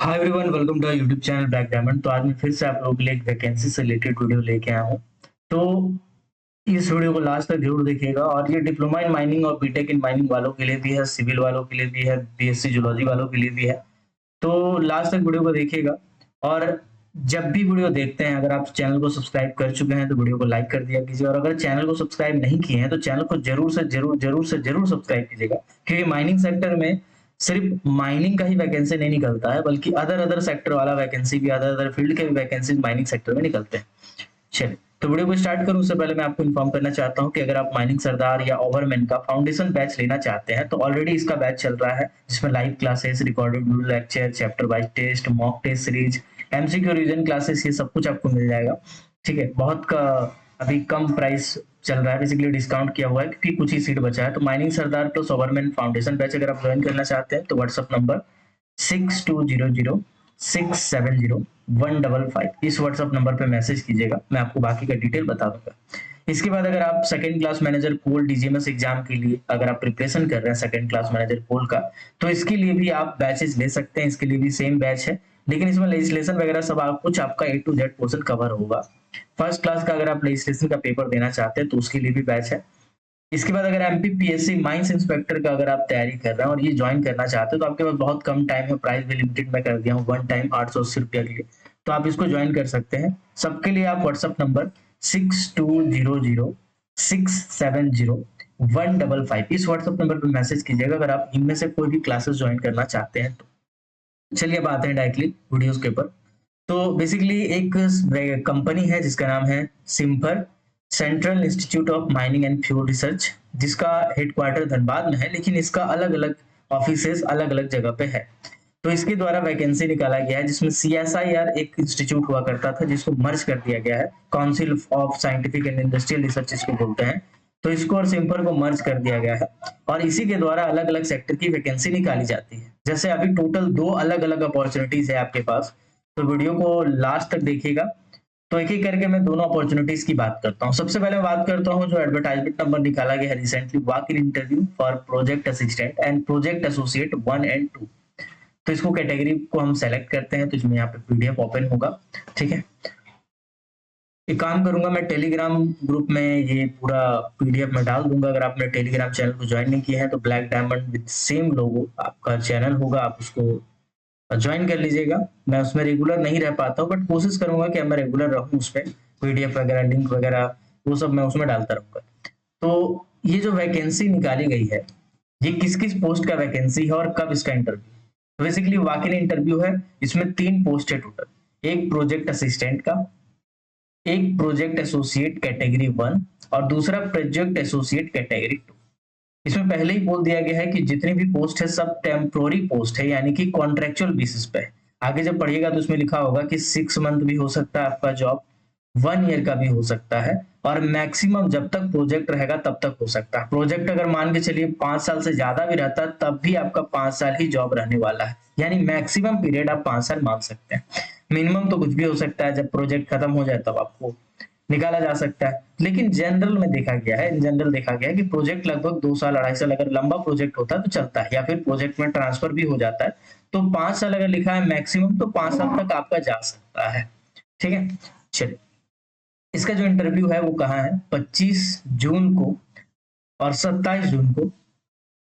Hi everyone, welcome to YouTube channel black diamond. तो आज मैं फिर से आप लोगों के लिए एक वैकेंसी से रिलेटेड वीडियो लेके आया हूँ। तो इस वीडियो को लास्ट तक जरूर देखिएगा। और ये डिप्लोमा इन माइनिंग और बीटेक इन माइनिंग वालों के लिए भी है, सिविल वालों के लिए भी है, बीएससी जूलॉजी वालों के लिए भी है। तो लास्ट तक वीडियो को देखिएगा। और जब भी वीडियो देखते हैं, अगर आप चैनल को सब्सक्राइब कर चुके हैं तो वीडियो को लाइक कर दिया कीजिए। और अगर चैनल को सब्सक्राइब नहीं किए हैं तो चैनल को जरूर सब्सक्राइब कीजिएगा, क्योंकि माइनिंग सेक्टर में सिर्फ माइनिंग का ही वैकेंसी नहीं निकलता है, बल्कि अदर अदर सेक्टर वाला वैकेंसी भी, अदर अदर फील्ड के भी वैकेंसी माइनिंग सेक्टर में निकलते हैं। चलिए, तो वीडियो को स्टार्ट करूं उससे पहले मैं आपको इन्फॉर्म करना चाहता हूं कि अगर आप माइनिंग सरदार या ओवरमैन का फाउंडेशन बैच लेना चाहते हैं तो ऑलरेडी इसका बैच चल रहा है, जिसमें live classes, recorded video lecture, chapter wise test, mock test series, MCQ revision classes, ये सब कुछ आपको मिल जाएगा। ठीक है, बहुत का अभी कम प्राइस चल रहा है, बेसिकली डिस्काउंट किया हुआ है क्योंकि कुछ ही सीट बचा है। तो माइनिंग सरदार प्लस ओवरमैन फाउंडेशन बैच अगर आप ज्वाइन करना चाहते हैं तो व्हाट्सअप नंबर 6200 670 155 इस व्हाट्सएप नंबर पे मैसेज कीजिएगा, मैं आपको बाकी का डिटेल बता दूंगा। इसके बाद अगर आप सेकंड क्लास मैनेजर पोल डीजीएमएस एग्जाम के लिए अगर आप प्रिपरेशन कर रहे हैं सेकंड क्लास मैनेजर पोल का, तो इसके लिए भी आप बैचेस ले सकते हैं। इसके लिए भी सेम बैच है, लेकिन इसमें लेजिस्लेशन वगैरह सब कुछ आपका ए टू जेड पोर्शन कवर होगा। फर्स्ट क्लास का अगर आप लेजिस्लेशन का पेपर देना चाहते हैं तो उसके लिए भी बैच है। इसके बाद अगर एमपीपीएससी माइंस इंस्पेक्टर का अगर आप तैयारी कर रहे हैं और ये ज्वाइन करना चाहते हैं तो आपके पास बहुत कम टाइम है, प्राइस भी लिमिटेड मैं कर दिया हूँ, वन टाइम 880 रुपया के लिए। तो आप इसको ज्वाइन कर सकते हैं। सबके लिए आप व्हाट्सअप नंबर 6200 670 155 इस व्हाट्सएप नंबर पर मैसेज कीजिएगा अगर आप इनमें से कोई भी क्लासेस ज्वाइन करना चाहते हैं तो। चलिए अब आते हैं डायरेक्टली वीडियोस के ऊपर। तो बेसिकली एक कंपनी है जिसका नाम है CIMFR, central institute of mining and fuel research, जिसका हेडक्वार्टर धनबाद में है, लेकिन इसका अलग अलग ऑफिसेस अलग अलग जगह पे है। तो इसके द्वारा वैकेंसी निकाला गया है, जिसमें सीएसआईआर एक इंस्टीट्यूट हुआ करता था जिसको मर्ज कर दिया गया है, council of scientific and industrial research इसको बोलते हैं। तो इसको और सिम्फर को मर्ज कर दिया गया है और इसी के द्वारा अलग अलग सेक्टर की वैकेंसी निकाली जाती है। जैसे अभी टोटल दो अलग अलग अपॉर्चुनिटीज है आपके पास, तो वीडियो को लास्ट तक देखिएगा। तो एक एक करके मैं दोनों अपॉर्चुनिटीज की बात करता हूँ। सबसे पहले बात करता हूँ जो एडवर्टाइजमेंट नंबर निकाला गया है recently, walk in interview for project assistant and project associate 1 and 2। तो इसको कैटेगरी को हम सेलेक्ट करते हैं, तो इसमें यहाँ पे पीडीएफ ओपन होगा। ठीक है, एक काम करूंगा, मैं टेलीग्राम ग्रुप में ये पूरा पीडीएफ में डाल दूंगा। अगर आपने टेलीग्राम चैनल को ज्वाइन नहीं किया है तो ब्लैक डायमंड विद सेम लोगो आपका चैनल होगा, आप उसको ज्वाइन कर लीजिएगा। मैं उसमें रेगुलर नहीं रह पाता हूँ, बट कोशिश करूंगा कि मैं रेगुलर रहूँ उस पर, पीडीएफ वगैरह लिंक वगैरह वो सब मैं उसमें डालता रहूंगा। तो ये जो वैकेंसी निकाली गई है, ये किस किस पोस्ट का वैकेंसी है और कब इसका इंटरव्यू। तो बेसिकली वॉक इन इंटरव्यू है, इसमें 3 पोस्ट है टोटल, एक प्रोजेक्ट असिस्टेंट का, एक प्रोजेक्ट एसोसिएट कैटेगरी 1 और दूसरा प्रोजेक्ट एसोसिएट कैटेगरी 2। इसमें पहले ही बोल दिया गया है कि जितनी भी पोस्ट है सब टेम्पोररी पोस्ट है, यानी कि कॉन्ट्रेक्चुअल बेसिस पे है। आगे जब पढ़िएगा तो उसमें लिखा होगा कि 6 मंथ भी हो सकता है आपका जॉब, 1 ईयर का भी हो सकता है, और मैक्सिमम जब तक प्रोजेक्ट रहेगा तब तक हो सकता है। प्रोजेक्ट अगर मान के चलिए 5 साल से ज्यादा भी रहता है तब भी आपका 5 साल ही जॉब रहने वाला है, यानी मैक्सिमम पीरियड आप 5 साल मान सकते हैं। मिनिमम तो कुछ भी हो सकता है, जब प्रोजेक्ट खत्म हो जाए तब आपको निकाला जा सकता है। लेकिन जनरल में देखा गया है, इन जनरल देखा गया है कि प्रोजेक्ट लगभग 2 साल 2.5 साल अगर लंबा प्रोजेक्ट होता है तो चलता है, या फिर प्रोजेक्ट में ट्रांसफर भी हो जाता है। तो 5 साल अगर लिखा है मैक्सिमम, तो 5 साल तक आपका जा सकता है। ठीक है, चलिए इसका जो इंटरव्यू है वो कहाँ है, 25 जून को और 27 जून को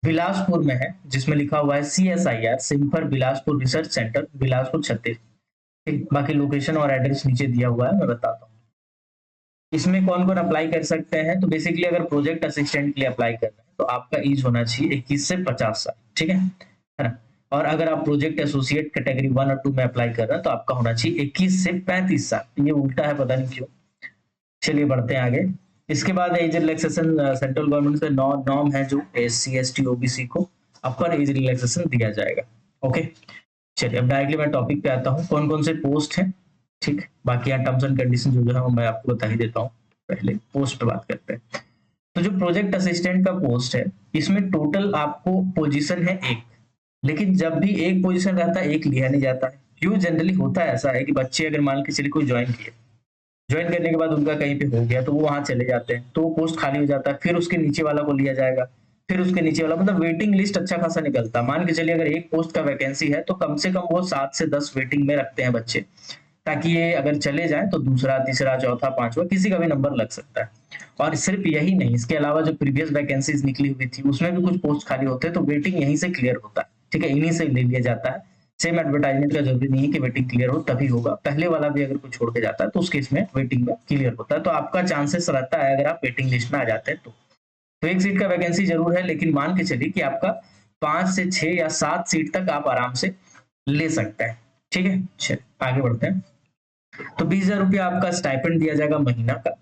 बिलासपुर में है, जिसमें लिखा हुआ है CSIR CIMFR Bilaspur research centre, Bilaspur Chhattisgarh. ठीक, बाकी लोकेशन और एड्रेस नीचे दिया हुआ है, मैं बताता हूँ। इसमें कौन कौन अप्लाई कर सकते हैं। तो बेसिकली अगर प्रोजेक्ट असिस्टेंट के लिए अप्लाई कर रहे हैं तो आपका एज होना चाहिए 21 से 50 साल। ठीक है ना। और अगर आप प्रोजेक्ट एसोसिएट कैटेगरी 1 और 2 में अप्लाई कर रहे हैं तो आपका होना चाहिए 21 से 35 साल। ये उल्टा है, पता नहीं क्यों। चलिए बढ़ते हैं आगे। इसके बाद एज रिलैक्सेशन सेंट्रल गवर्नमेंट से नॉर्म है, जो एससी एसटी ओबीसी को अपर एज रिलैक्सेशन दिया जाएगा। ओके, चलिए अब डायरेक्टली मैं टॉपिक पे आता हूँ, कौन कौन से पोस्ट हैं। ठीक, बाकी यहाँ टर्म्स एंड कंडीशन जो है वो मैं आपको बता ही देता हूँ। पहले पोस्ट पे बात करते हैं। तो जो प्रोजेक्ट असिस्टेंट का पोस्ट है, इसमें टोटल आपको पोजीशन है एक, लेकिन जब भी एक पोजीशन रहता है एक लिया नहीं जाता है। क्यों, जनरली होता है ऐसा है कि बच्चे अगर मान के चलिए कोई ज्वाइन किए, ज्वाइन करने के बाद उनका कहीं पे हो गया तो वो वहां चले जाते हैं, तो वो पोस्ट खाली हो जाता है, फिर उसके नीचे वाला को लिया जाएगा, फिर उसके नीचे वाला, मतलब वेटिंग लिस्ट अच्छा खासा निकलता है। मान के चलिए अगर एक पोस्ट का वैकेंसी है तो कम से कम वो 7 से 10 वेटिंग में रखते हैं बच्चे, ताकि ये अगर चले जाए तो दूसरा, तीसरा, चौथा, पांचवा किसी का भी नंबर लग सकता है। और सिर्फ यही नहीं, इसके अलावा जो प्रीवियस वैकेंसीज निकली हुई थी उसमें भी कुछ पोस्ट खाली होते हैं, तो वेटिंग यहीं से क्लियर होता है। ठीक है, इन्हीं से ले लिया जाता है। सेम एडवर्टाइजमेंट का जरूरी नहीं है कि वेटिंग क्लियर हो तभी होगा, पहले वाला भी अगर कोई छोड़ के जाता है तो उस केस में वेटिंग में क्लियर होता है। तो आपका चांसेस रहता है अगर आप वेटिंग लिस्ट में आ जाते हैं तो एक सीट का वैकेंसी जरूर है, लेकिन मान के चलिए कि आपका 5 से 6 या 7 सीट तक आप आराम से ले सकते हैं। ठीक है, चलिए आगे बढ़ते हैं। तो 20,000 रुपया आपका स्टाइपेंड दिया जाएगा महीना का।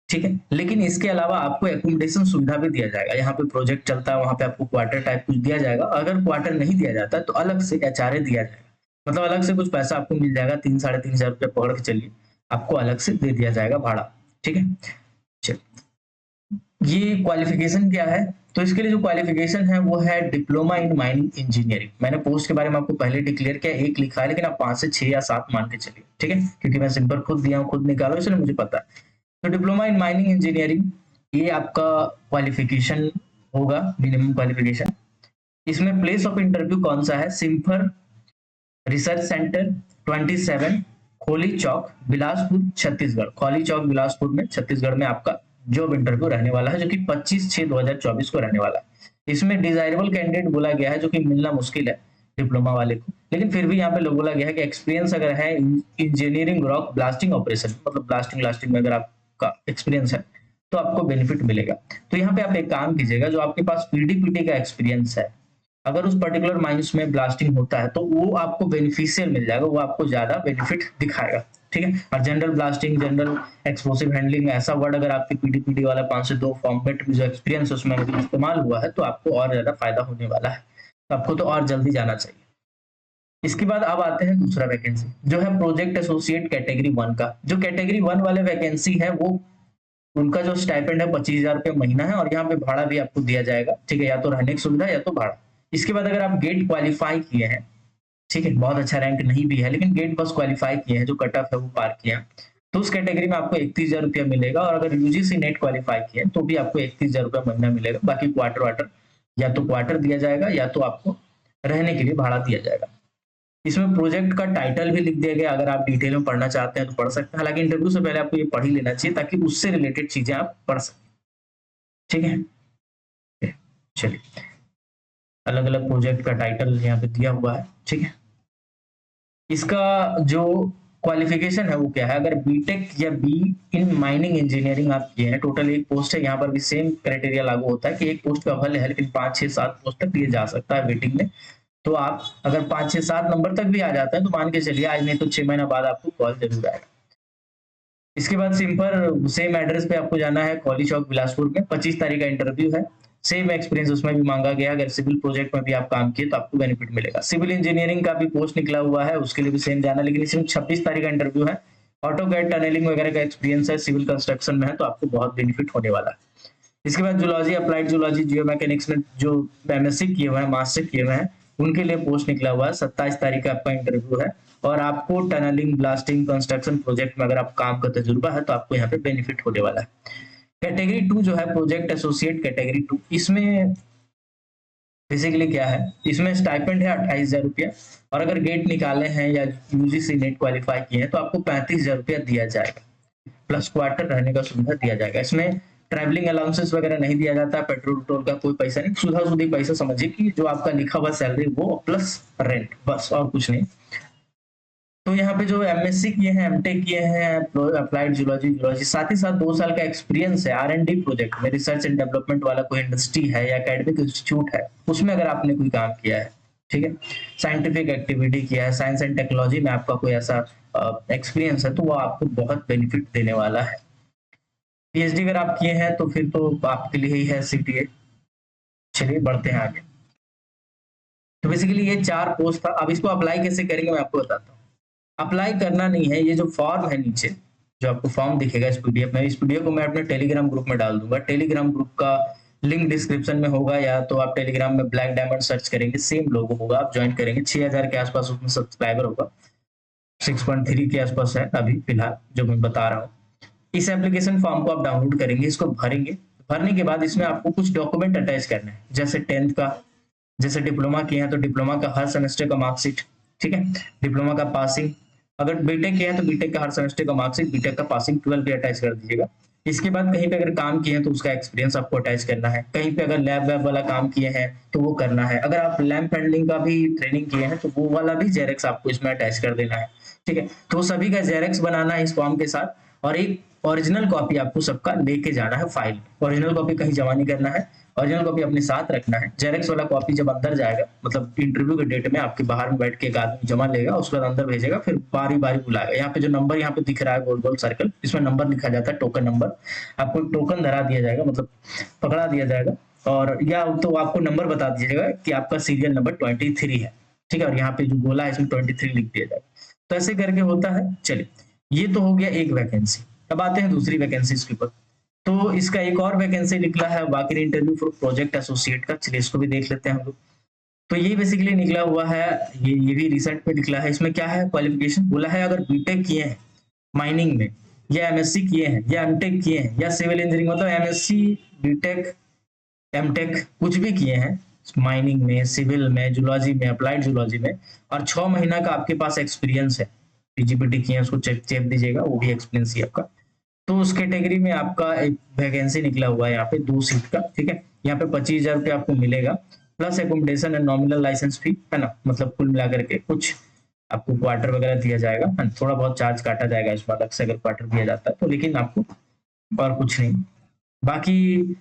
ठीक है, लेकिन इसके अलावा आपको एकोमोडेशन सुविधा भी दिया जाएगा। यहाँ पे प्रोजेक्ट चलता है, वहां पे आपको क्वार्टर टाइप कुछ दिया जाएगा। अगर क्वार्टर नहीं दिया जाता है तो अलग से एचआरए दिया जाएगा, मतलब अलग से कुछ पैसा आपको मिल जाएगा, 3-3,500 रुपया पकड़ के चलिए, आपको अलग से दे दिया जाएगा भाड़ा। ठीक है, चलिए ये क्वालिफिकेशन क्या है, तो इसके लिए जो क्वालिफिकेशन है वो है डिप्लोमा इन माइनिंग इंजीनियरिंग। मैंने पोस्ट के बारे में आपको पहले डिक्लेयर किया, एक लिखा है, लेकिन आप 5 से 6 या 7 मान के चलिए। ठीक है, क्योंकि मैं सिंपल खुद दिया हूँ, खुद निकालो, इसलिए मुझे पता है। तो डिप्लोमा इन माइनिंग इंजीनियरिंग ये आपका क्वालिफिकेशन होगा, मिनिमम क्वालिफिकेशन। इसमें प्लेस ऑफ इंटरव्यू कौन सा है, सिम्फर रिसर्च सेंटर 27 खोली चौक बिलासपुर छत्तीसगढ़। खोली चौक बिलासपुर में छत्तीसगढ़ में आपका जॉब इंटरव्यू रहने वाला है, जो कि 25/6/2024 को रहने वाला है। इसमें डिजायरेबल कैंडिडेट बोला गया है, जो कि मिलना मुश्किल है डिप्लोमा वाले को, लेकिन फिर भी यहाँ पे लोग बोला गया है कि एक्सपीरियंस अगर है इंजीनियरिंग रॉक ब्लास्टिंग ऑपरेशन, मतलब ब्लास्टिंग में अगर आपका एक्सपीरियंस है तो आपको बेनिफिट मिलेगा। तो यहाँ पे आप एक काम कीजिएगा, जो आपके पास पीडीपीटी का एक्सपीरियंस है, अगर उस पर्टिकुलर माइंस में ब्लास्टिंग होता है तो वो आपको बेनिफिशियल मिल जाएगा, वो आपको ज्यादा बेनिफिट दिखाएगा। ठीक है, और general blasting, general explosive handling, ऐसा वर्ड अगर आपकी पीडीपीडी वाला 5 से 2 फॉर्मेट में जो एक्सपीरियंस उसमें इस्तेमाल हुआ है तो आपको और ज्यादा फायदा होने वाला है, तो आपको तो और जल्दी जाना चाहिए। इसके बाद अब आते हैं दूसरा वैकेंसी, जो है प्रोजेक्ट एसोसिएट कैटेगरी 1 का। जो कैटेगरी 1 वाले वैकेंसी है वो, उनका जो स्टाइपेंड है 25,000 रुपये महीना है, और यहाँ पे भाड़ा भी आपको दिया जाएगा। ठीक है, या तो रहने की सुविधा या तो भाड़ा। इसके बाद अगर आप गेट क्वालिफाई किए हैं, ठीक है, बहुत अच्छा रैंक नहीं भी है, लेकिन गेट बस क्वालिफाई किए हैं, जो कट ऑफ है वो पार किया है, तो उस कैटेगरी में आपको 31,000 रुपया मिलेगा। और अगर यूजीसी नेट क्वालिफाई किए तो भी आपको 31,000 रुपया महीना मिलेगा। बाकी क्वार्टर वाटर, या तो क्वार्टर दिया जाएगा या तो आपको रहने के लिए भाड़ा दिया जाएगा। इसमें प्रोजेक्ट का टाइटल भी लिख दिया गया, अगर आप डिटेल में पढ़ना चाहते हैं तो पढ़ सकते हैं। हालांकि इंटरव्यू से पहले आपको ये पढ़ ही लेना चाहिए, ताकि उससे रिलेटेड चीजें आप पढ़ सकें। ठीक है, चलिए अलग अलग प्रोजेक्ट का टाइटल यहाँ पे दिया हुआ है। ठीक है, इसका जो क्वालिफिकेशन है वो क्या है, अगर बीटेक या बी इन माइनिंग इंजीनियरिंग आप किए हैं, टोटल एक पोस्ट है, यहाँ पर भी सेम क्राइटेरिया लागू होता है कि एक पोस्ट का भले है, लेकिन 5 6 7 पोस्ट तक दिए जा सकता है वेटिंग में। तो आप अगर 5 6 7 नंबर तक भी आ जाता है तो मान के चलिए आज नहीं तो 6 महीना बाद आपको कॉल जरूर आएगा। इसके बाद सिंपल सेम एड्रेस पे आपको जाना है, कॉली चौक बिलासपुर में। 25 तारीख का इंटरव्यू है। सेम एक्सपीरियंस उसमें भी मांगा गया, अगर सिविल प्रोजेक्ट में भी आप काम किए तो आपको बेनिफिट मिलेगा। सिविल इंजीनियरिंग का भी पोस्ट निकला हुआ है, उसके लिए भी सेम जाना, लेकिन इसमें 26 तारीख का इंटरव्यू है। ऑटो कैड टनलिंग वगैरह का एक्सपीरियंस है, सिविल कंस्ट्रक्शन में है, तो आपको बहुत बेनिफिट होने वाला है। इसके बाद जूलॉजी, अप्लाइड जूलॉजी, जियो मैकेनिक्स में जो एमएससी किए हुए हैं, मास्टर किए हुए हैं, उनके लिए पोस्ट निकला हुआ है। 27 तारीख का आपका इंटरव्यू है। और आपको टनलिंग, ब्लास्टिंग, कंस्ट्रक्शन प्रोजेक्ट में अगर आप काम का तजुर्बा है तो आपको यहाँ पे बेनिफिट होने वाला है। कैटेगरी 2 जो है प्रोजेक्ट एसोसिएट कैटेगरी 2, इसमें बेसिकली क्या है, इसमें स्टाइपेंड है 28,000 रुपया, और अगर गेट निकाले हैं या यूजीसी नेट क्वालिफाई किए हैं तो आपको 35,000 रुपया दिया जाएगा, प्लस क्वार्टर रहने का सुविधा दिया जाएगा। इसमें ट्रैवलिंग अलाउंसेस वगैरह नहीं दिया जाता, पेट्रोल टोल का कोई पैसा नहीं, सुधा सुधी पैसा समझिए कि जो आपका लिखा हुआ सैलरी वो प्लस रेंट, बस और कुछ नहीं। तो यहाँ पे जो एमएससी किए हैं, एमटेक किए हैं, अप्लाइड जूलॉजी, जूलॉजी, साथ ही साथ 2 साल का एक्सपीरियंस है आर&डी प्रोजेक्ट में, रिसर्च एंड डेवलपमेंट वाला कोई इंडस्ट्री है या एकेडमिक इंस्टीट्यूट है, उसमें अगर आपने कोई काम किया है, ठीक है, साइंटिफिक एक्टिविटी किया है, साइंस एंड टेक्नोलॉजी में आपका कोई ऐसा एक्सपीरियंस है, तो वो आपको बहुत बेनिफिट देने वाला है। पीएचडी अगर आप किए हैं तो फिर तो आपके लिए ही है सीटीए। चलिए बढ़ते हैं आगे। तो बेसिकली ये 4 पोस्ट था। अब इसको अप्लाई कैसे करेंगे मैं आपको बताता हूँ। अप्लाई करना नहीं है, ये जो फॉर्म है नीचे, जो आपको फॉर्म दिखेगा इस पीडीएफ में, इस पीडीएफ को मैं अपने टेलीग्राम ग्रुप में डाल दूंगा। टेलीग्राम ग्रुप का लिंक डिस्क्रिप्शन में होगा, या तो आप टेलीग्राम में ब्लैक डायमंड सर्च करेंगे, सेम लोगो होगा, आप ज्वाइन करेंगे। 6,000 के आसपास उसमें सब्सक्राइबर होगा, 6.3 के आसपास है अभी फिलहाल जो मैं बता रहा हूँ। इस एप्लीकेशन फॉर्म को आप डाउनलोड करेंगे, इसको भरेंगे, भरने के बाद इसमें आपको कुछ डॉक्यूमेंट अटैच करना है, जैसे 10th का, जैसे डिप्लोमा किए हैं तो डिप्लोमा का हर सेमेस्टर का मार्कशीट, ठीक है, डिप्लोमा का पासिंग, अगर बीटेक किए हैं तो बीटेक का हर सेमेस्टर का मार्कशीट, बीटेक का पासिंग 12 भी अटैच कर दीजिएगा। इसके बाद कहीं पे अगर काम किए हैं तो उसका एक्सपीरियंस आपको अटैच करना है, कहीं पे अगर लैब वैब वाला काम किए हैं तो वो करना है, अगर आप लैम्प हैंडलिंग का भी ट्रेनिंग किए हैं तो वो वाला भी जेरेक्स आपको इसमें अटैच कर देना है, ठीक है। तो सभी का जेरेक्स बनाना है इस फॉर्म के साथ, और एक ओरिजिनल कॉपी आपको सबका लेके जाना है फाइल, ओरिजिनल कॉपी कहीं जमा नहीं करना है, ओरिजिनल कॉपी अपने साथ रखना है। जेरेक्स वाला कॉपी जब अंदर जाएगा, मतलब इंटरव्यू के डेट में आपके बाहर में बैठ के एक आदमी जमा लेगा, उसके बाद अंदर भेजेगा, फिर बारी बारी बुलाएगा। यहाँ पे जो नंबर यहाँ पे दिख रहा है गोल गोल सर्कल, इसमें नंबर लिखा जाता है, टोकन नंबर, आपको टोकन धरा दिया जाएगा, मतलब पकड़ा दिया जाएगा, और या तो आपको नंबर बता दीजिएगा कि आपका सीरियल नंबर 23 है, ठीक है, और यहाँ पे जो गोला है इसमें 23 लिख दिया जाएगा। तो ऐसे करके होता है। चलिए, ये तो हो गया एक वैकेंसी। अब आते हैं दूसरी वैकेंसी के ऊपर। तो इसका एक और वैकेंसी निकला है, वाकई इंटरव्यू फॉर प्रोजेक्ट एसोसिएट का। चलिए इसको भी देख लेते हैं हम लोग। तो ये बेसिकली निकला हुआ है, ये भी रिसेंट में निकला है। इसमें क्या है, क्वालिफिकेशन बोला है अगर बीटेक किए हैं माइनिंग में, या एमएससी किए हैं, या एमटेक किए हैं, या सिविल इंजीनियरिंग, मतलब एमएससी, बीटेक, एमटेक कुछ भी किए हैं माइनिंग में, सिविल में, जूलॉजी में, अप्लाइड जूलॉजी में, और 6 महीना का आपके पास एक्सपीरियंस है, पीजीपीटी किए हैं, उसको चेक चेक दीजिएगा, वो भी एक्सपीरियंस ही आपका। तो उस कैटेगरी में आपका एक वैकेंसी निकला हुआ है यहाँ पे 2 सीट का, ठीक है। यहाँ पे 25,000 रुपये आपको मिलेगा, plus accommodation and nominal licence fee, है ना, मतलब कुल मिलाकर के कुछ आपको क्वार्टर वगैरह दिया जाएगा, है ना? थोड़ा बहुत चार्ज काटा जाएगा इसमें अलग से अगर क्वार्टर दिया जाता है तो, लेकिन आपको और कुछ नहीं। बाकी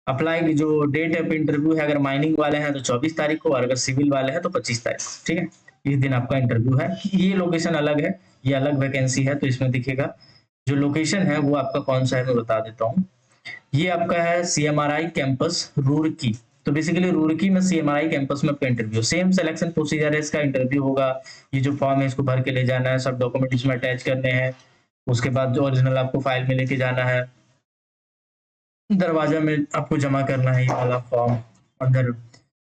अप्लाई की जो डेट ऑफ इंटरव्यू है, अगर माइनिंग वाले हैं तो 24 तारीख को, और अगर सिविल वाले हैं तो 25 तारीख को, ठीक है। इस दिन आपका इंटरव्यू है। ये लोकेशन अलग है, ये अलग वैकेंसी है, तो इसमें दिखेगा जो लोकेशन है वो आपका कौन सा है, मैं बता देता हूँ। ये आपका है सीएमआरआई कैंपस रुड़की। तो बेसिकली रुड़की में सीएमआरआई कैंपस में आपका इंटरव्यू, सेम सिलेक्शन प्रोसीजर है, इसका इंटरव्यू होगा। ये जो फॉर्म है इसको भर के ले जाना है, सब डॉक्यूमेंट इसमें अटैच करने हैं, उसके बाद जो ओरिजिनल आपको फाइल में लेके जाना है, दरवाजा में आपको जमा करना है ये वाला फॉर्म अंदर।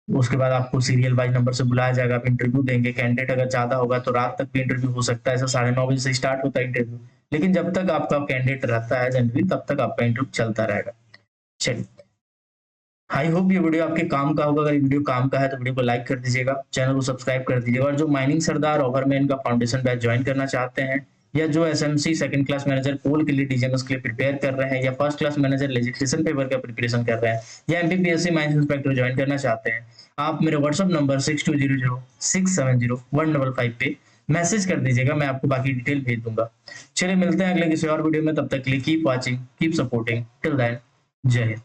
उसके बाद आपको सीरियल वाइज नंबर से बुलाया जाएगा, आप इंटरव्यू देंगे। कैंडिडेट अगर ज्यादा होगा तो रात तक भी इंटरव्यू हो सकता है, ऐसा 9:30 बजे से स्टार्ट होता है इंटरव्यू, लेकिन जब तक आपका कैंडिडेट रहता है जनरली तब तक आपका इंटरव्यू चलता रहेगा। चलिए, आई होप ये वीडियो आपके काम का होगा। अगर ये वीडियो काम का है तो वीडियो को लाइक कर दीजिएगा, चैनल को सब्सक्राइब कर दीजिएगा, और जो माइनिंग सरदार ओवरमैन का फाउंडेशन बैच ज्वाइन करना चाहते हैं, या जो एसएमसी सेकंड क्लास मैनेजर पोल के लिए डीजीएमएस के लिए प्रिपेयर कर रहे हैं, या first class manager legislation paper का प्रिपरेशन कर रहे हैं, या एमपीपीएससी माइंस इंस्पेक्टर ज्वाइन करना चाहते हैं, आप मेरे व्हाट्सअप नंबर 6200670155 पे मैसेज कर दीजिएगा, मैं आपको बाकी डिटेल भेज दूंगा। चलिए मिलते हैं अगले किसी और वीडियो में, तब तक के लिए keep watching, keep supporting, till then जय हिंद।